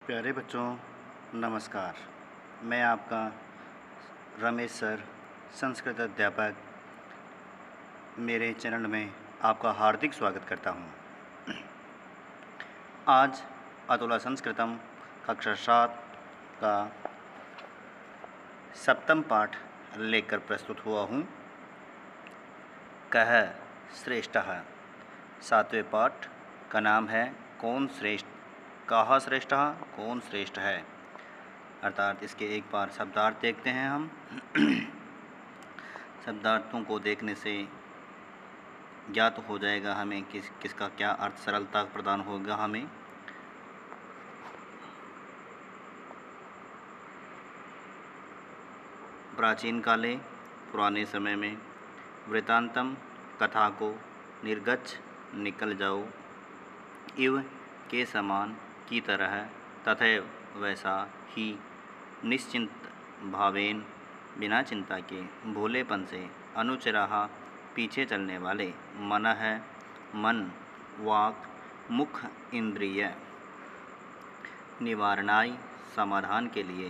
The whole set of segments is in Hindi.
प्यारे बच्चों, नमस्कार। मैं आपका रमेश सर, संस्कृत अध्यापक, मेरे चैनल में आपका हार्दिक स्वागत करता हूँ। आज अतुला संस्कृतम कक्षा 7 का 7वां पाठ लेकर प्रस्तुत हुआ हूँ। कः श्रेष्ठः। 7वें पाठ का नाम है कौन श्रेष्ठ, कः श्रेष्ठः, कौन श्रेष्ठ है। अर्थात इसके एक बार शब्दार्थ देखते हैं हम। शब्दार्थों को देखने से ज्ञात हो जाएगा हमें किसका क्या अर्थ सरलता प्रदान होगा हमें। प्राचीन काले, पुराने समय में, वृत्तांतम कथा को, निर्गच्छ निकल जाओ, इव के समान की तरह, तथैव वैसा ही, निश्चिंत भावेन बिना चिंता के, भोलेपन से, अनुचराः पीछे चलने वाले, मनः मन, वाक् मुख इंद्रिय, निवारणाय समाधान के लिए,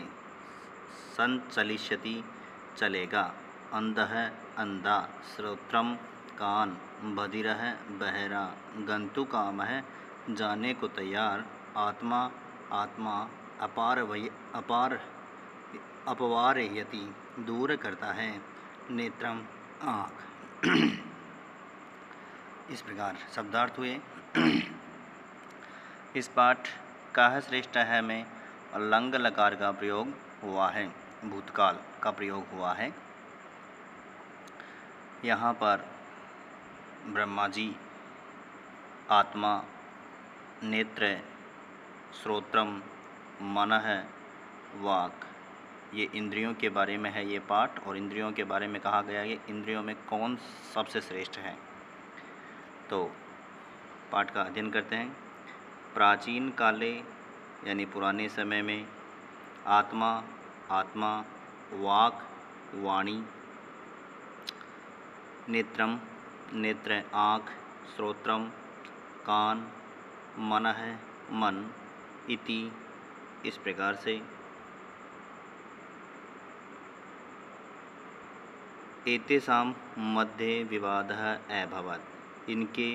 संचलिष्यति चलेगा, अंधः अंधा, श्रोत्रम कान, बधिरः बहरा, गंतुकामः जाने को तैयार, आत्मा आत्मा, अपवारयति दूर करता है, नेत्रम आँख। इस प्रकार शब्दार्थ हुए। इस पाठ कः श्रेष्ठ है में लंग लकार का प्रयोग हुआ है, भूतकाल का प्रयोग हुआ है। यहाँ पर ब्रह्मा जी आत्मा, नेत्र, श्रोत्रम, मनः, वाक, ये इंद्रियों के बारे में है ये पाठ। और इंद्रियों के बारे में कहा गया है इंद्रियों में कौन सबसे श्रेष्ठ है। तो पाठ का अध्ययन करते हैं। प्राचीन काले यानी पुराने समय में, आत्मा आत्मा, वाक वाणी, नेत्रम नेत्र आँख, श्रोत्रम कान, मनः मन, इति इस प्रकार से, एतेषां मध्ये विवादः अभवत्, इनके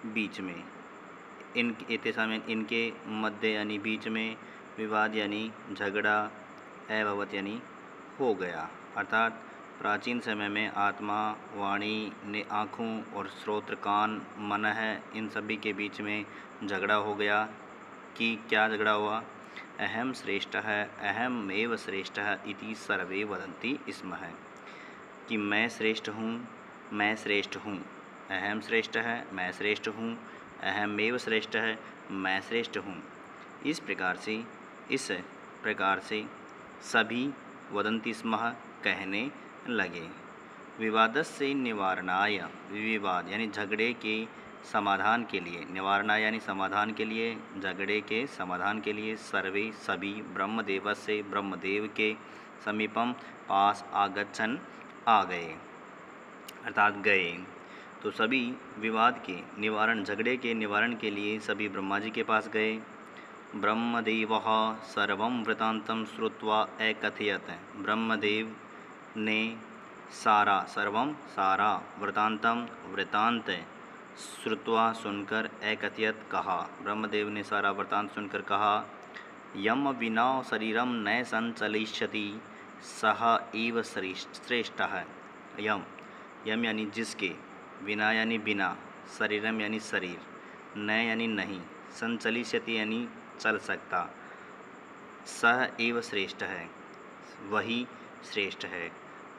बीच में, एतेषां इनके मध्य यानी बीच में, विवाद यानी झगड़ा, अभवत् यानी हो गया। अर्थात प्राचीन समय में आत्मा, वाणी ने आँखों और श्रोत्र कान, मन है, इन सभी के बीच में झगड़ा हो गया। कि क्या झगड़ा हुआ? अहम श्रेष्ठ है, अहम एव श्रेष्ठ है इति सर्वे वदन्ति स्म है, कि मैं श्रेष्ठ हूँ, मैं श्रेष्ठ हूँ। अहम श्रेष्ठ है, मैं श्रेष्ठ हूँ, अहम एव श्रेष्ठ है, मैं श्रेष्ठ हूँ। इस प्रकार से सभी वदन्ति स्म कहने लगे। विवादस्य निवारणाय, विवाद यानी झगड़े के समाधान के लिए, निवारणाय यानी समाधान के लिए, झगड़े के समाधान के लिए, सर्वे सभी, ब्रह्मदेवस्य ब्रह्मदेव के, समीपम पास, आगच्छन आ गए, अर्थात गए। तो सभी विवाद के निवारण, झगड़े के निवारण के लिए सभी ब्रह्मा जी के पास गए। ब्रह्मदेवः सर्वं वृत्तान्तं श्रुत्वा अकथयत्, ब्रह्मदेव ने सारा, सर्वं सारा, वृत्तान्तं वृत्तांत, श्रुत्वा सुनकर, अकथयत् कहा, ब्रह्मदेव ने सारा वृत्तांत सुनकर कहा, यम विना शरीरम न संचलिष्यति सह एव श्रेष्ठ है। यम यानी जिसके, विना यानी बिना, शरीरम यानी शरीर, न यानी नहीं, संचलिष्यति यानी चल सकता, सह एव श्रेष्ठ है वही श्रेष्ठ है।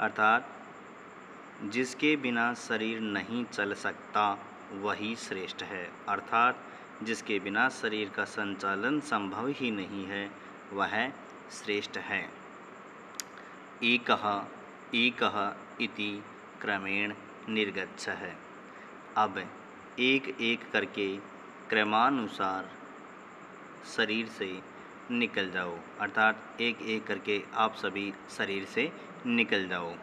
अर्थात जिसके बिना शरीर नहीं चल सकता वही श्रेष्ठ है। अर्थात जिसके बिना शरीर का संचालन संभव ही नहीं है वह श्रेष्ठ है। एकः एकः इति क्रमेण निर्गच्छः, अब एक एक करके क्रमानुसार शरीर से निकल जाओ। अर्थात एक एक करके आप सभी शरीर से निकल जाओ।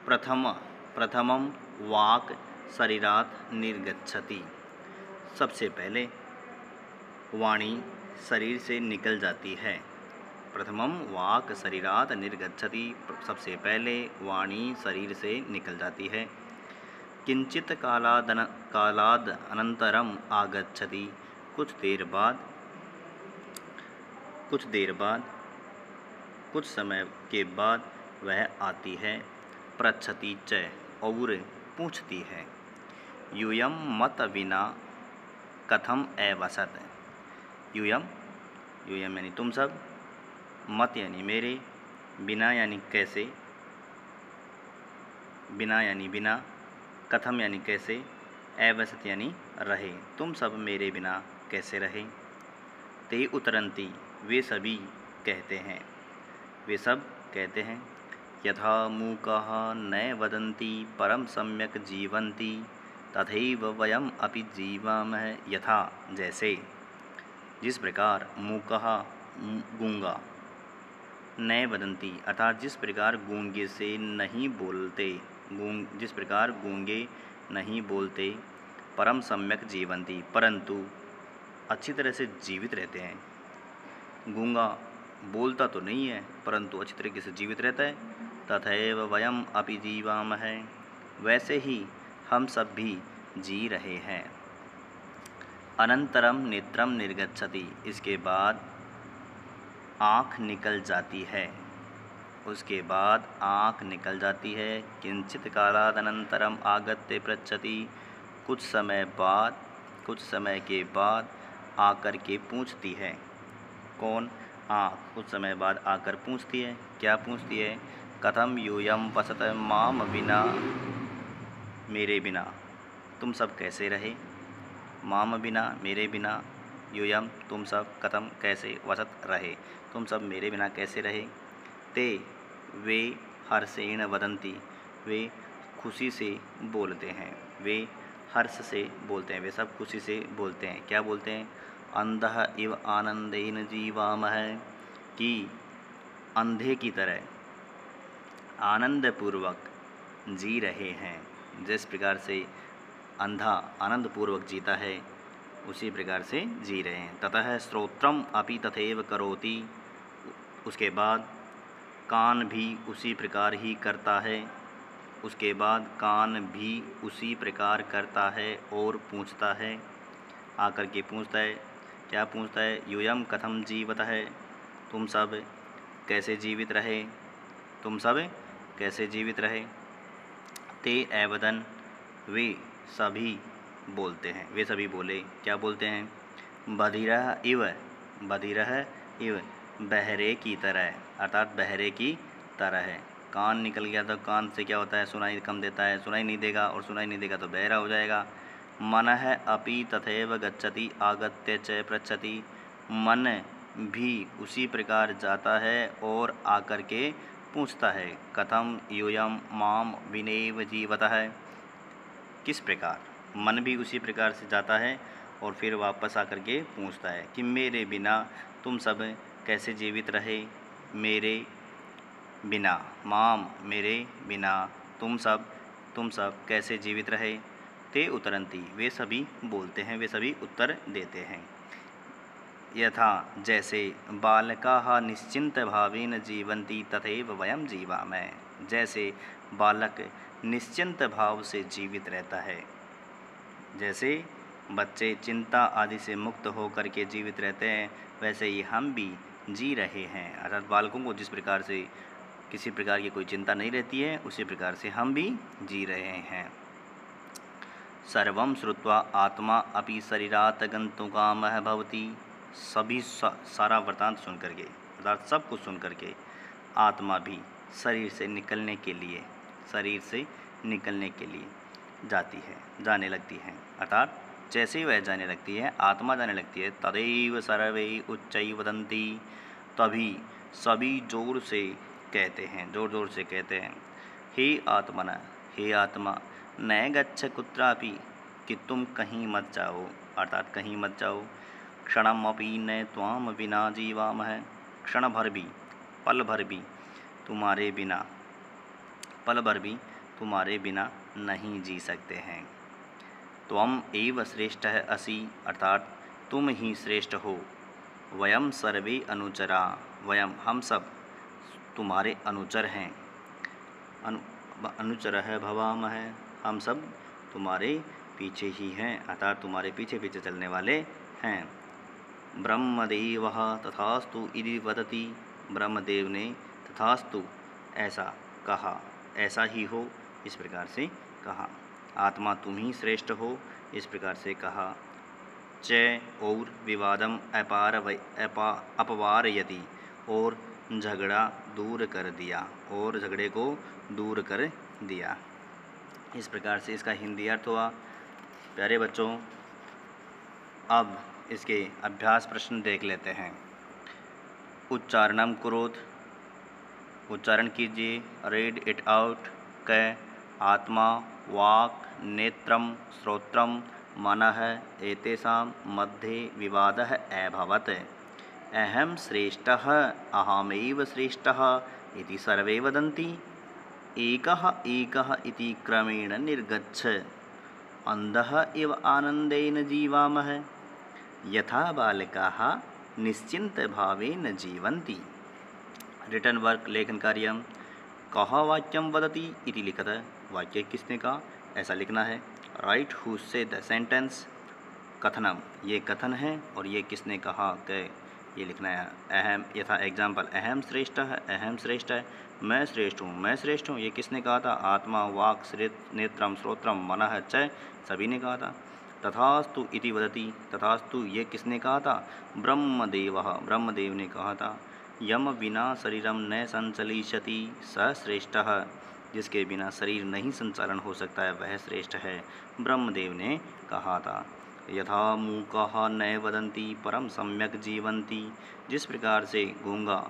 प्रथमम वाक् शरीरात् निर्गच्छति, सबसे पहले वाणी शरीर से निकल जाती है। प्रथमम वाक् शरीरात निर्गच्छति, सबसे पहले वाणी शरीर से निकल जाती है। किंचित कालाद अनंतरम आगच्छति, कुछ देर बाद कुछ समय के बाद वह आती है। पृच्छति च, और पूछती है। यूयम मत विना कथम अवसत। यूयम यानी तुम सब, मत यानी मेरे, बिना यानी कैसे, बिना यानी बिना, कथम यानी कैसे, अवसत यानी रहे, तुम सब मेरे बिना कैसे रहे। ते उतरंती, वे सभी कहते हैं, वे सब कहते हैं। यथा मूकाः न वदन्ति परम सम्यक जीवन्ति, तथैव वयम अपि जीवामः। यथा जैसे, जिस प्रकार, मूकः गूंगा, न वदन्ति अर्थात जिस प्रकार गूंगे से नहीं बोलते, जिस प्रकार गूंगे नहीं बोलते, परम सम्यक जीवन्ति परंतु अच्छी तरह से जीवित रहते हैं। गूंगा बोलता तो नहीं है परंतु अच्छी तरीके से जीवित रहता है। तथैव वयम अपि जीवामः, वैसे ही हम सब भी जी रहे हैं। अनंतरम नेत्रम निर्गच्छति, इसके बाद आँख निकल जाती है, उसके बाद आँख निकल जाती है। किंचित कालाद अनंतरम आगत्य पृच्छति, कुछ समय के बाद आकर के पूछती है। कौन? आँख कुछ समय बाद आकर पूछती है। क्या पूछती है? कथम यूयम वसत माम बिना, मेरे बिना तुम सब कैसे रहे। माम बिना, मेरे बिना, यूयम तुम सब, कथम कैसे, वसत रहे, तुम सब मेरे बिना कैसे रहे। ते वे हर्षेण वदन्ति, वे खुशी से बोलते हैं, वे हर्ष से बोलते हैं, वे सब खुशी से बोलते हैं। क्या बोलते हैं? अंधः इव आनंदेन जीवामः, कि अंधे की तरह आनंदपूर्वक जी रहे हैं। जिस प्रकार से अंधा आनंदपूर्वक जीता है उसी प्रकार से जी रहे हैं। ततः श्रोत्रम अपि तथैव करोति, उसके बाद कान भी उसी प्रकार ही करता है, उसके बाद कान भी उसी प्रकार करता है और पूछता है, आकर के पूछता है। क्या पूछता है? यूयम कथम जीवत है, तुम सब कैसे जीवित रहे, तुम सब कैसे जीवित रहे। ते एवदन, वे सभी बोलते हैं, वे सभी बोले। क्या बोलते हैं? बधिरः इव, बहरे की तरह, अर्थात बहरे की तरह है। कान निकल गया तो कान से क्या होता है? सुनाई कम देता है, सुनाई नहीं देगा, और सुनाई नहीं देगा तो बहरा हो जाएगा। मनः अपि तथैव गच्छति आगत्य च पृच्छति, मन भी उसी प्रकार जाता है और आकर के पूछता है। कथम यूयम माम विनैव जीवतः, किस प्रकार? मन भी उसी प्रकार से जाता है और फिर वापस आकर के पूछता है कि मेरे बिना तुम सब कैसे जीवित रहे। मेरे बिना, माम मेरे बिना, तुम सब कैसे जीवित रहे। ते उतरंती, वे सभी बोलते हैं, वे सभी उत्तर देते हैं। यथा जैसे, बालकाः निश्चिंत भावेन जीवन्ति तथैव वयम जीवामः, जैसे बालक निश्चिंत भाव से जीवित रहता है, जैसे बच्चे चिंता आदि से मुक्त होकर के जीवित रहते हैं, वैसे ही हम भी जी रहे हैं। अर्थात बालकों को जिस प्रकार से किसी प्रकार की कोई चिंता नहीं रहती है, उसी प्रकार से हम भी जी रहे हैं। सर्वं श्रुत्वा आत्मा अपि शरीरात् गन्तुकामः भवति, सभी सारा वृतांत सुन करके, अर्थात सब कुछ सुन करके आत्मा भी शरीर से निकलने के लिए जाने लगती है। अर्थात जैसे ही वह जाने लगती है, आत्मा जाने लगती है, तदैव सर्वे उच्चैः वदन्ति, तभी सभी जोर से कहते हैं, जोर जोर से कहते हैं। हे आत्मन, हे आत्मा, न गच्छ कुत्रापि, कि तुम कहीं मत जाओ, अर्थात कहीं मत जाओ। क्षणमपि न त्वाम विना जीवामः, क्षण भर भी, पल भर भी तुम्हारे बिना नहीं जी सकते हैं। त्वम एव श्रेष्ठः असि, अर्थात तुम ही श्रेष्ठ हो। वयम सर्वे अनुचरा, वयम हम सब तुम्हारे अनुचर हैं। अनुचर है भवामः, हम सब तुम्हारे पीछे ही हैं, अर्थात तुम्हारे पीछे पीछे चलने वाले हैं। ब्रह्मदेव तथास्तु इति वदति, ब्रह्मदेव ने तथास्तु ऐसा कहा, ऐसा ही हो इस प्रकार से कहा। आत्मा तुम ही श्रेष्ठ हो इस प्रकार से कहा। च और विवादम अपवारयति, और झगड़ा दूर कर दिया, और झगड़े को दूर कर दिया। इस प्रकार से इसका हिंदी अर्थ हुआ। प्यारे बच्चों, अब इसके अभ्यास प्रश्न देख लेते हैं। उच्चारणम कुरोत, उच्चारण कीजिए, रीड इट आउट। क आत्मा वाक् नेत्रम श्रोत्रम मनः एतेषां मध्ये विवादः अभवत्। अहं श्रेष्ठः अहमेव श्रेष्ठः इति सर्वे वदन्ति। एकः एकः इति क्रमेण निर्गच्छ, अन्धः इव आनन्देन जीवामः, यथा बालकाः निश्चिन्तभावेन जीवन्ति। रिटर्न वर्क लेखन कार्यम। कः वाक्यम वदति इति लिखत, वाक्य किसने कहा ऐसा लिखना है। Write who said the sentence. कथनम, ये कथन है और ये किसने कहा कि ये लिखना है। अहम, यथा एग्जाम्पल, अहम श्रेष्ठ है, अहम श्रेष्ठ है, मैं श्रेष्ठ हूँ, मैं श्रेष्ठ हूँ, ये किसने कहा था। आत्मा वाक् नेत्रम श्रोत्रम मनः च, सभी ने कहा था। तथास्तु इति वदति, तथास्तु ये किसने कहा था। ब्रह्मदेवः, ब्रह्मदेव ने कहा था। यम विना शरीरम न संचलिष्यति स श्रेष्ठः, जिसके बिना शरीर नहीं संचालन हो सकता है वह श्रेष्ठ है, ब्रह्मदेव ने कहा था। यथा मूकाः न वदन्ति परम सम्यक जीवन्ति, जिस प्रकार से गूंगा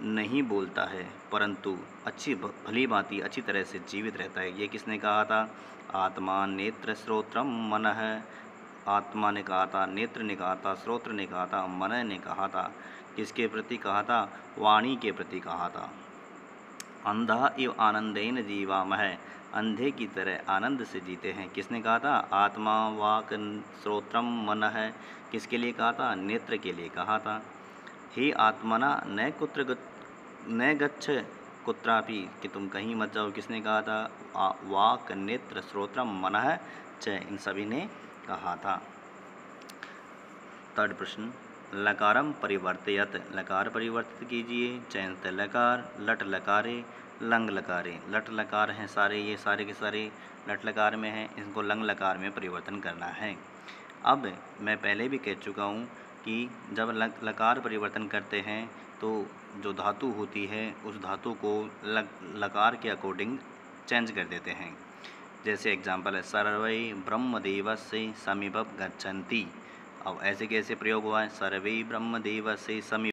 नहीं बोलता है परंतु अच्छी भली भांति अच्छी तरह से जीवित रहता है, ये किसने कहा था। आत्मा नेत्र श्रोत्रम मनः, आत्मा ने कहा था, नेत्र ने कहा था, श्रोत्र ने कहा था, मन ने कहा था। किसके प्रति कहा था, वाणी के प्रति कहा था। अंधा इव आनंदेन जीवामः, अंधे की तरह आनंद से जीते हैं, किसने कहा था। आत्मा वाक् श्रोत्रम मनः, किसके लिए कहा था, नेत्र के लिए कहा था। हे आत्मना न कुत्र न गच्छ कुत्रापि, कि तुम कहीं मत जाओ, किसने कहा था। वाक् नेत्र श्रोत्रम मनः च, इन सभी ने कहा था। थर्ड प्रश्न, लकारम परिवर्तयत, लकार परिवर्तित कीजिए। चयनत लकार, लट लकारे, लंग लकारे। लट लकार हैं सारे, ये सारे के सारे लट लकार में हैं, इनको लंग लकार में परिवर्तन करना है। अब मैं पहले भी कह चुका हूँ कि जब लकार परिवर्तन करते हैं तो जो धातु होती है उस धातु को लकार के अकॉर्डिंग चेंज कर देते हैं। जैसे एग्जाम्पल है, सर्वे ब्रह्मदेवस्य समीपम गच्छन्ति। अब ऐसे कैसे प्रयोग हुआ है, सर्वे ब्रह्मदेवस्य समीपम